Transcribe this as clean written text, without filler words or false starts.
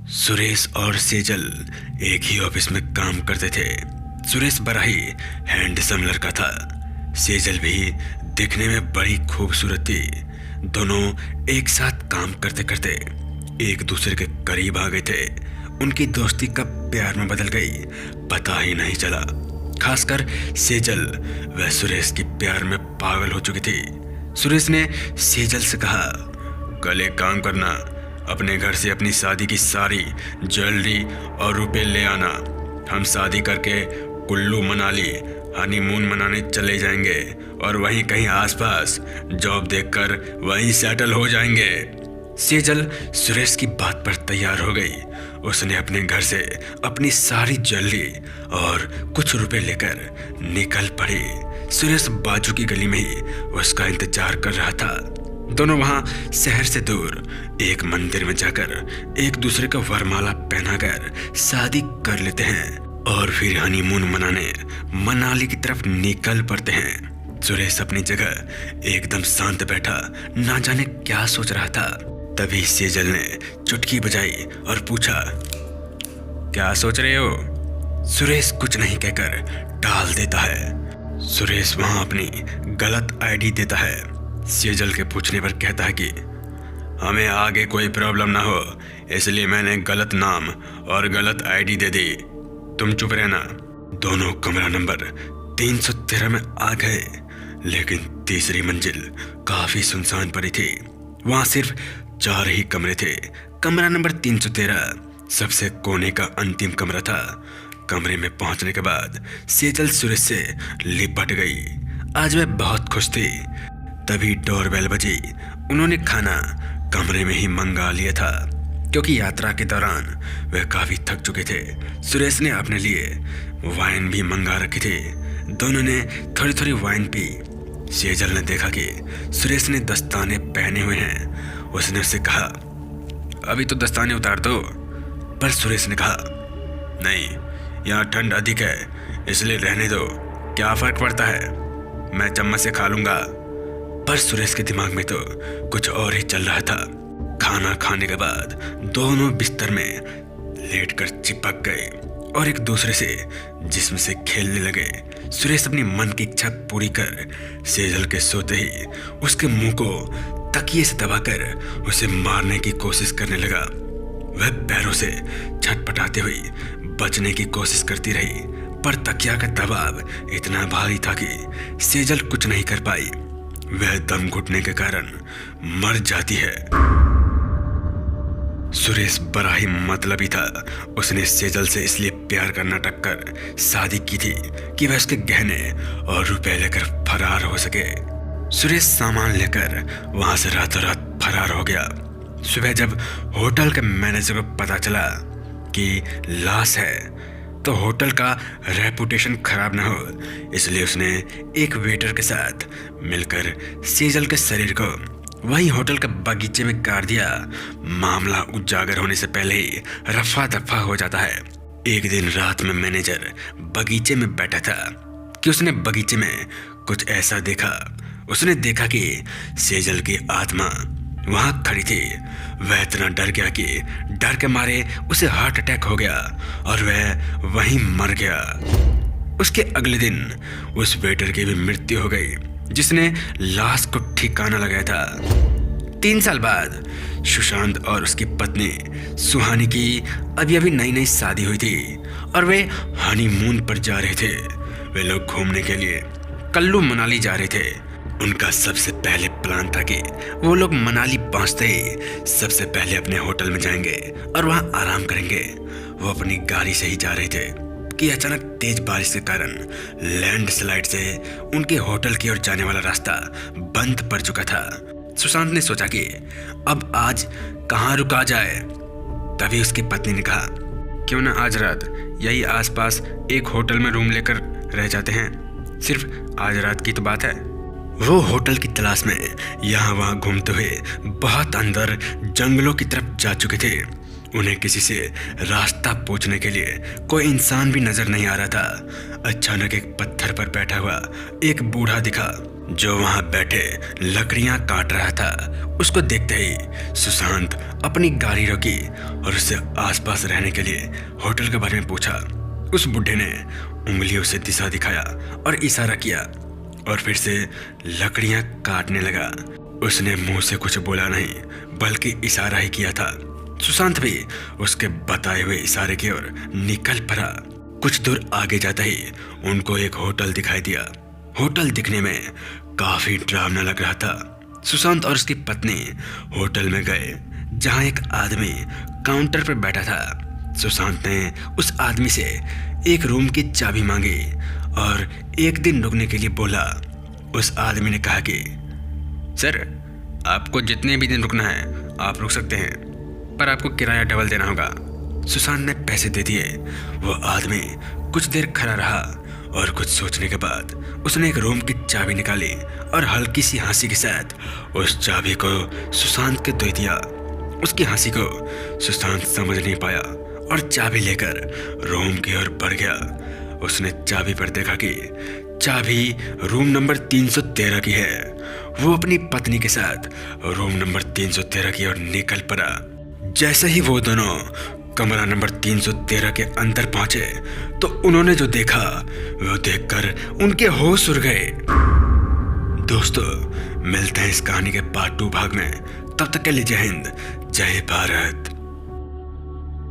सुरेश और सेजल एक ही ऑफिस में काम करते थे। सुरेश बड़ा ही हैंडसम लड़का था। सेजल भी दिखने में बड़ी खूबसूरत थी। दोनों एक साथ काम करते करते एक दूसरे के करीब आ गए थे। उनकी दोस्ती कब प्यार में बदल गई पता ही नहीं चला। खासकर सेजल वह सुरेश की प्यार में पागल हो चुकी थी। सुरेश ने सेजल से कहा, कल एक काम करना, अपने घर से अपनी शादी की सारी ज्वेलरी और रुपए ले आना। हम शादी करके कुल्लू मनाली हनीमून मनाने चले जाएंगे और वहीं कहीं आसपास जॉब देखकर वहीं सेटल हो जाएंगे। सेजल सुरेश की बात पर तैयार हो गई। उसने अपने घर से अपनी सारी ज्वेलरी और कुछ रुपए लेकर निकल पड़ी। सुरेश बाजू की गली में ही उसका इंतजार कर रहा था। दोनों वहां शहर से दूर एक मंदिर में जाकर एक दूसरे को वरमाला पहनाकर शादी कर लेते हैं और फिर हनीमून मनाने मनाली की तरफ निकल पड़ते हैं। सुरेश अपनी जगह एकदम शांत बैठा, ना जाने क्या सोच रहा था। तभी सेजल ने चुटकी बजाई और पूछा, क्या सोच रहे हो? सुरेश कुछ नहीं कहकर टाल देता है। सुरेश वहां अपनी गलत आईडी देता है। सेजल के पूछने पर कहता है कि हमें आगे कोई प्रॉब्लम ना हो, इसलिए मैंने गलत नाम और गलत आईडी दे दी। तुम चुप रहना। दोनों कमरा नंबर 313 में आ गए, लेकिन तीसरी मंजिल काफी सुनसान पड़ी थी। वहां सिर्फ 4 ही कमरे थे। कमरा नंबर 313 सबसे कोने का अंतिम कमरा था। कमरे में पहुंचने के बाद सेजल सुरेश से लिपट गई। आज वह बहुत खुश थी। तभी डोरबेल बजी। उन्होंने खाना कमरे में ही मंगा लिया था, क्योंकि यात्रा के दौरान वे काफी थक चुके थे। सुरेश ने अपने लिए वाइन भी मंगा रखी थी। दोनों ने थोड़ी थोड़ी वाइन पी। सेजल ने देखा कि सुरेश ने दस्ताने पहने हुए हैं। उसने उससे कहा, अभी तो दस्ताने उतार दो। पर सुरेश ने कहा, नहीं, यहाँ ठंड अधिक है, इसलिए रहने दो, क्या फर्क पड़ता है, मैं चम्मच से खा लूंगा। पर सुरेश के दिमाग में तो कुछ और ही चल रहा था। खाना खाने के बाद दोनों बिस्तर में लेटकर चिपक गए और एक दूसरे से जिस्म से खेलने लगे। सुरेश अपनी मन की इच्छा पूरी कर सेजल के सोते ही उसके मुंह को तकिए से दबाकर उसे मारने की कोशिश करने लगा। वह पैरों से छटपटाते हुए बचने की कोशिश करती रही, पर तकिया का दबाव इतना भारी था कि सेजल कुछ नहीं कर पाई। वह दम घुटने के कारण मर जाती है। सुरेश बड़ा ही मतलबी था। उसने सेजल से इसलिए प्यार का नाटक कर शादी की थी कि वह उसके गहने और रुपए लेकर फरार हो सके। सुरेश सामान लेकर वहां से रातों रात फरार हो गया। सुबह जब होटल के मैनेजर को पता चला कि लाश है, तो होटल का रेपुटेशन खराब ना हो, इसलिए उसने एक वेटर के साथ मिलकर सेजल के शरीर को वहीं होटल के बगीचे में गाड़ दिया। मामला उजागर होने से पहले ही रफा दफा हो जाता है। एक दिन रात में मैनेजर बगीचे में बैठा था कि उसने बगीचे में कुछ ऐसा देखा। उसने देखा कि सेजल की आत्मा वहां खड़ी थी। वह इतना डर गया कि डर के मारे उसे हार्ट अटैक हो गया और वह वहीं मर गया। उसके अगले दिन उस वेटर की भी मृत्यु हो गई, जिसने लाश को ठिकाना लगाया था। 3 साल बाद सुशांत और उसकी पत्नी सुहानी की अभी अभी नई नई शादी हुई थी और वे हनीमून पर जा रहे थे। वे लोग घूमने के लिए कुल्लू मनाली जा रहे थे। उनका सबसे पहले प्लान था कि वो लोग मनाली पहुंचते ही सबसे पहले अपने होटल में जाएंगे और वहां आराम करेंगे। वो अपनी गाड़ी से ही जा रहे थे कि अचानक तेज बारिश के कारण लैंडस्लाइड से उनके होटल की ओर जाने वाला रास्ता बंद पड़ चुका था। सुशांत ने सोचा कि अब आज कहाँ रुका जाए। तभी उसकी पत्नी ने कहा, क्यों ना आज रात यही आसपास एक होटल में रूम लेकर रह जाते हैं, सिर्फ आज रात की तो बात है। वो होटल की तलाश में यहाँ वहाँ घूमते हुए बहुत अंदर जंगलों की तरफ जा चुके थे। उन्हें किसी से रास्ता पूछने के लिए कोई इंसान भी नजर नहीं आ रहा था। अचानक एक पत्थर पर बैठा हुआ एक बूढ़ा दिखा। जो वहां बैठे लकड़ियां काट रहा था। उसको देखते ही सुशांत अपनी गाड़ी रोकी और उससे आसपास रहने के लिए होटल के बारे में पूछा। उस बुढ़े ने उंगलियों से दिशा दिखाया और इशारा किया और फिर से लकड़ियां काटने लगा। उसने मुंह से कुछ बोला नहीं, बल्कि इशारा ही किया था। सुशांत भी उसके बताए हुए इशारे की ओर निकल पड़ा। कुछ दूर आगे जाते ही उनको एक होटल दिखाई दिया। होटल दिखने में काफी डरावना लग रहा था। सुशांत और उसकी पत्नी होटल में गए, जहां एक आदमी काउंटर पर बैठा था। सुशांत ने उस आदमी से एक रूम की चाबी मांगी और एक दिन रुकने के लिए बोला। उस आदमी ने कहा कि सर, आपको जितने भी दिन रुकना है आप रुक सकते हैं, पर आपको किराया डबल देना होगा। सुशांत ने पैसे दे दिए। वो आदमी कुछ देर खड़ा रहा और कुछ सोचने के बाद उसने एक रूम की चाबी निकाली और हल्की सी हंसी के साथ उस चाबी को सुशांत के दे दिया। उसकी हंसी को सुशांत समझ नहीं पाया और चाबी लेकर रूम की ओर बढ़ गया। उसने चाबी पर देखा कि चाबी रूम नंबर 313 की है। वो अपनी पत्नी के साथ रूम नंबर 313 की ओर निकल पड़ा। जैसे ही वो दोनों कमरा नंबर 313 के अंदर पहुंचे तो उन्होंने जो देखा वो देखकर उनके होश उड़ गए। दोस्तों, मिलते हैं इस कहानी के पार्ट 2 भाग में। तब तक के लिए जय हिंद, जय भारत।